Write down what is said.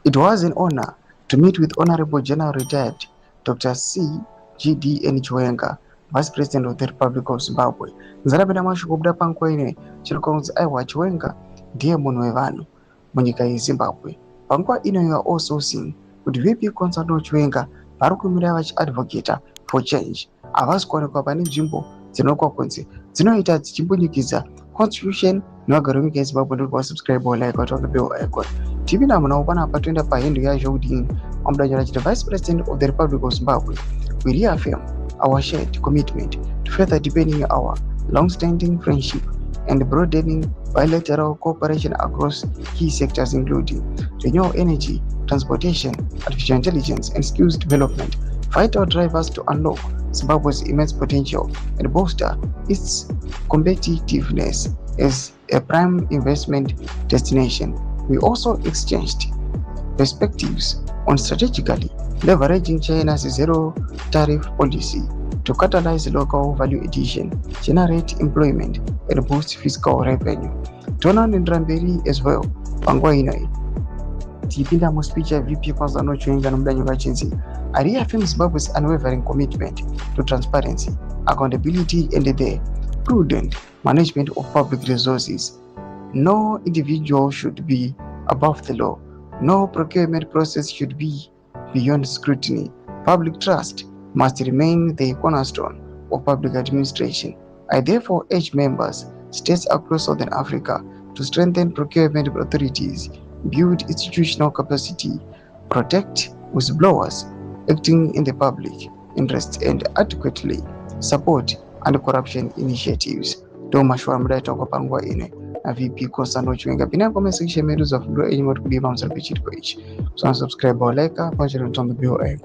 It was an honor to meet with Honorable General Retired Dr. C.G.D.N. Chiwenga, Vice President of the Republic of Zimbabwe. Nzarabira mashuku kubuda panguva ine chirikonzi aiwa Chiwenga ndiye munhu wevanhu munyika yeZimbabwe. Panguva ino you are also seeing kuti VP Constantine Chiwenga vari kumira vachiadvocata for change. Havasi kuwanikwa pane nzvimbo dzinokwa kunzi dzinoita dzichimbundikidza constitution nevagari venyika yeZimbabwe. Ndiri kuwasubscribe like watonga bell icon. Tipinda munawo panapa toenda pahindu yazvo kuti amudanyira chiti Vice President of the Republic of Zimbabwe, we reaffirm our shared commitment to further deepening our long-standing friendship and broadening bilateral cooperation across key sectors including renewable energy, transportation, artificial intelligence, and skills development, vital drivers to unlock Zimbabwe's immense potential and bolster its competitiveness as a prime investment destination. We also exchanged perspectives on strategically leveraging China's zero tariff policy to catalyze local value addition, generate employment, and boost fiscal revenue. Tonanendera mberi as well panguva inoyi tipinda muspeech ya VP Constantine Chiwenga nomudanyi vachinzi I reaffirm Zimbabwe's unwavering commitment to transparency, accountability, and the prudent management of public resources. No individual should be above the law. No procurement process should be beyond scrutiny. Public trust must remain the cornerstone of public administration. I therefore urge members, states across Southern Africa to strengthen procurement authorities, build institutional capacity, protect whistleblowers acting in the public interest, and adequately support anti-corruption initiatives. Domashwa mdaita kwa panguva ine na VP Constantine Chiwenga. Pina comment section medu za video yenye mtu kudipa msalipichiti kwa ichi. So subscribe or like, punch it on the bell icon.